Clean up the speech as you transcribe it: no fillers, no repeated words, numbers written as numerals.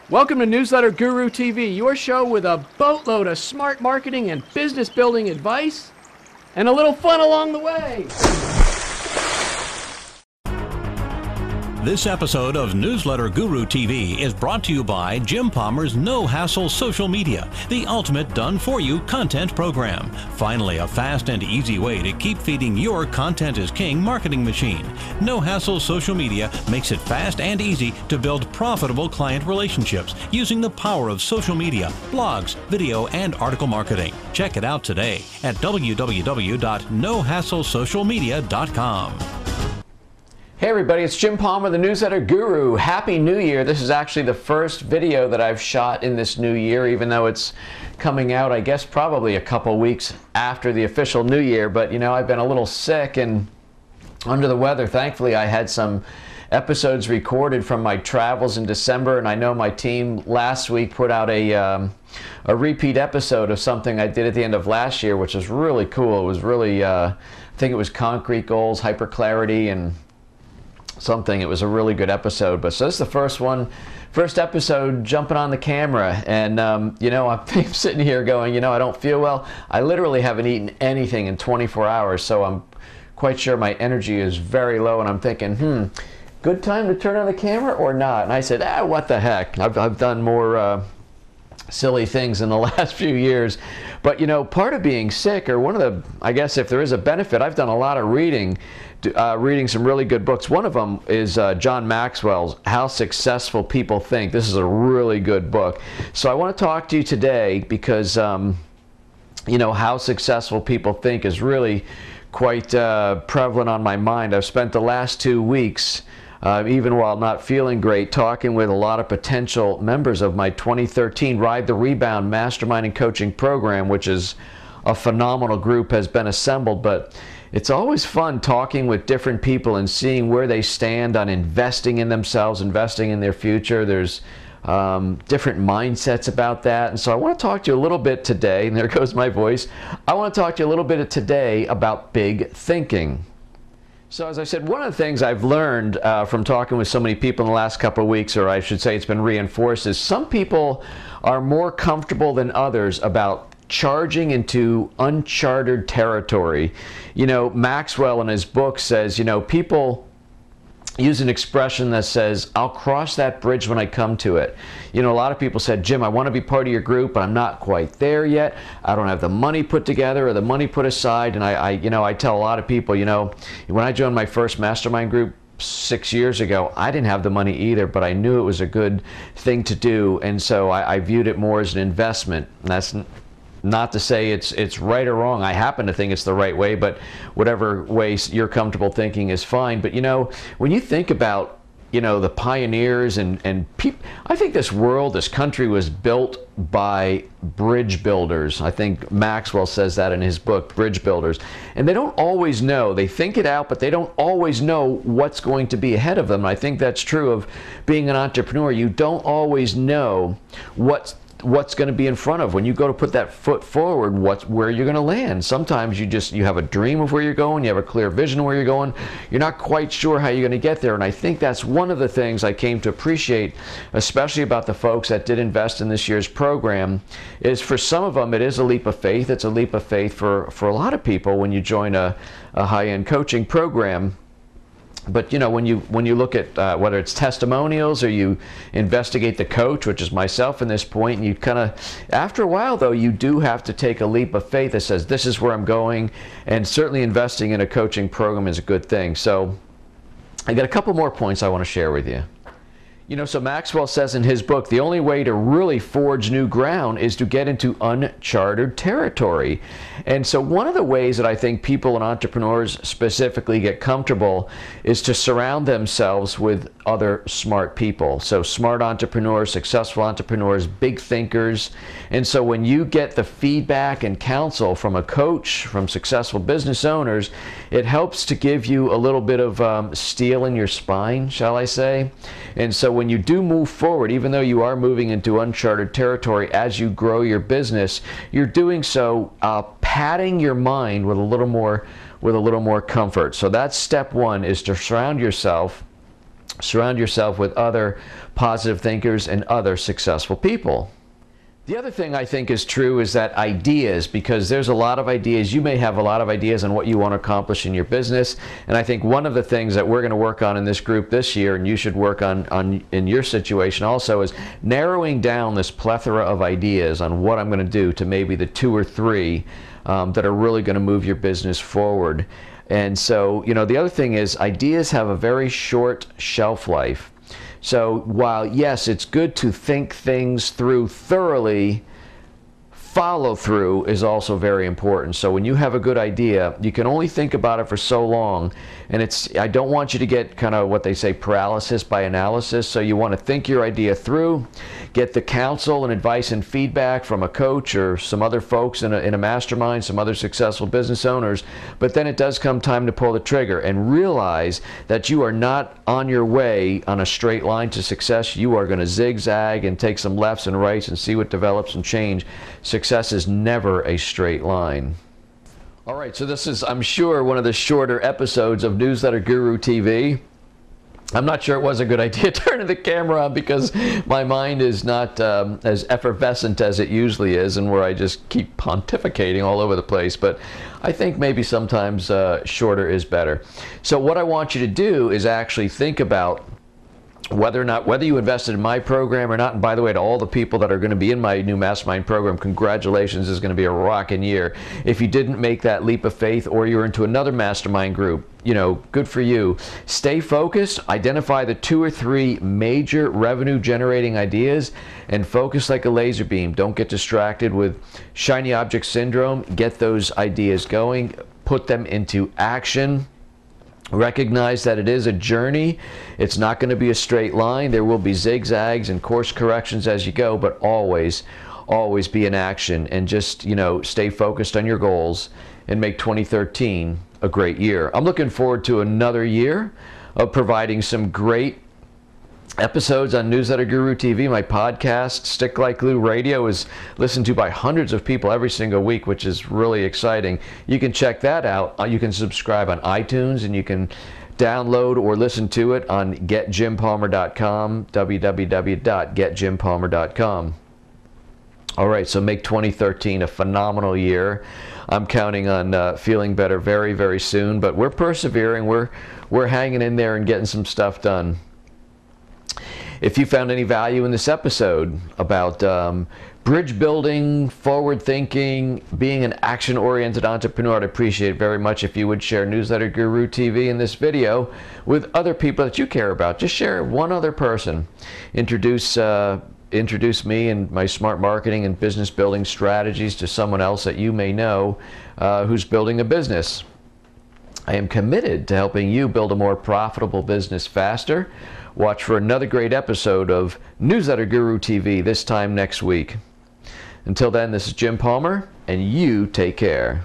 Welcome to Newsletter Guru TV, your show with a boatload of smart marketing and business building advice, and a little fun along the way. This episode of Newsletter Guru TV is brought to you by Jim Palmer's No Hassle Social Media, the ultimate done-for-you content program. Finally, a fast and easy way to keep feeding your content is king marketing machine. No Hassle Social Media makes it fast and easy to build profitable client relationships using the power of social media, blogs, video, and article marketing. Check it out today at www.nohasslesocialmedia.com. Hey everybody, it's Jim Palmer, the Newsletter Guru. Happy New Year. This is actually the first video that I've shot in this new year, even though it's coming out, I guess, probably a couple weeks after the official New Year. But, you know, I've been a little sick and under the weather. Thankfully, I had some episodes recorded from my travels in December, and I know my team last week put out a repeat episode of something I did at the end of last year, which was really cool. It was really, I think it was concrete goals, hyperclarity, and something. It was a really good episode. But so this is the first episode jumping on the camera, and you know, I'm sitting here going, you know, I don't feel well. I literally haven't eaten anything in 24 hours, so I'm quite sure my energy is very low, and I'm thinking, good time to turn on the camera or not? And I said, what the heck? I've done more silly things in the last few years. But, you know, part of being sick, or one of the, I guess if there is a benefit, I've done a lot of reading some really good books. One of them is John Maxwell's How Successful People Think. This is a really good book. So I want to talk to you today because, you know, how successful people think is really quite prevalent on my mind. I've spent the last 2 weeks, even while not feeling great, talking with a lot of potential members of my 2013 Ride the Rebound Mastermind and Coaching Program, which is a phenomenal group, has been assembled. But it's always fun talking with different people and seeing where they stand on investing in themselves, investing in their future. There's different mindsets about that. And so I want to talk to you a little bit today, and there goes my voice. I want to talk to you a little bit today about big thinking. So as I said, one of the things I've learned from talking with so many people in the last couple of weeks, or I should say it's been reinforced, is some people are more comfortable than others about charging into uncharted territory. You know, Maxwell in his book says, you know, people use an expression that says, I'll cross that bridge when I come to it. You know, a lot of people said, Jim, I want to be part of your group, but I'm not quite there yet. I don't have the money put together or the money put aside. And I tell a lot of people, you know, when I joined my first mastermind group 6 years ago, I didn't have the money either, but I knew it was a good thing to do. And so I viewed it more as an investment. And that's not to say it's right or wrong. I happen to think it's the right way, but whatever way you're comfortable thinking is fine. But you know, when you think about, you know, the pioneers and people, I think this world, this country was built by bridge builders. I think Maxwell says that in his book, Bridge Builders. And they don't always know. They think it out, but they don't always know what's going to be ahead of them. And I think that's true of being an entrepreneur. You don't always know what's going to be in front of when you go to put that foot forward, where you're going to land. Sometimes you have a dream of where you're going, you have a clear vision of where you're going, you're not quite sure how you're going to get there. And I think that's one of the things I came to appreciate, especially about the folks that did invest in this year's program, is for some of them it is a leap of faith. It's a leap of faith for a lot of people when you join a high-end coaching program. But you know, when you look at whether it's testimonials or you investigate the coach, which is myself in this point, and you kind of, after a while though, you do have to take a leap of faith that says, this is where I'm going, and certainly investing in a coaching program is a good thing. So I got a couple more points I want to share with you. You know, so Maxwell says in his book, the only way to really forge new ground is to get into uncharted territory. And so one of the ways that I think people and entrepreneurs specifically get comfortable is to surround themselves with other smart people. So smart entrepreneurs, successful entrepreneurs, big thinkers. And so when you get the feedback and counsel from a coach, from successful business owners, it helps to give you a little bit of steel in your spine, shall I say. And so when you do move forward, even though you are moving into uncharted territory as you grow your business, you're doing so padding your mind with a little more comfort. So that's step one, is to surround yourself Surround yourself with other positive thinkers and other successful people. The other thing I think is true is that ideas, because there's a lot of ideas. You may have a lot of ideas on what you want to accomplish in your business. And I think one of the things that we're going to work on in this group this year, and you should work on in your situation also, is narrowing down this plethora of ideas on what I'm going to do to maybe the 2 or 3 that are really going to move your business forward. And so, you know, the other thing is ideas have a very short shelf life. So while, yes, it's good to think things through thoroughly, follow through is also very important. So when you have a good idea, you can only think about it for so long. And I don't want you to get kind of what they say paralysis by analysis. So you want to think your idea through, get the counsel and advice and feedback from a coach or some other folks in a mastermind, some other successful business owners. But then it does come time to pull the trigger and realize that you are not on your way on a straight line to success. You are going to zigzag and take some lefts and rights and see what develops and change. Success is never a straight line. All right, so this is, I'm sure, one of the shorter episodes of Newsletter Guru TV. I'm not sure it was a good idea turning the camera on because my mind is not as effervescent as it usually is, and where I just keep pontificating all over the place. But I think maybe sometimes shorter is better. So what I want you to do is actually think about whether you invested in my program or not. And by the way, to all the people that are going to be in my new mastermind program, congratulations. It's going to be a rocking year. If you didn't make that leap of faith, or you're into another mastermind group, you know, good for you. Stay focused, identify the 2 or 3 major revenue generating ideas, and focus like a laser beam. Don't get distracted with shiny object syndrome. Get those ideas going, put them into action. Recognize that it is a journey. It's not going to be a straight line. There will be zigzags and course corrections as you go, but always be in action, and just, you know, stay focused on your goals and make 2013 a great year. I'm looking forward to another year of providing some great episodes on Newsletter Guru TV. My podcast, Stick Like Glue Radio, is listened to by hundreds of people every single week, which is really exciting. You can check that out. You can subscribe on iTunes, and you can download or listen to it on getjimpalmer.com, www.getjimpalmer.com. All right, so make 2013 a phenomenal year. I'm counting on feeling better very, very soon, but we're persevering. We're hanging in there and getting some stuff done. If you found any value in this episode about bridge building, forward thinking, being an action-oriented entrepreneur, I'd appreciate it very much if you would share Newsletter Guru TV in this video with other people that you care about. Just share it, one other person. Introduce me and my smart marketing and business building strategies to someone else that you may know who's building a business. I am committed to helping you build a more profitable business faster. Watch for another great episode of Newsletter Guru TV this time next week. Until then, this is Jim Palmer, and you take care.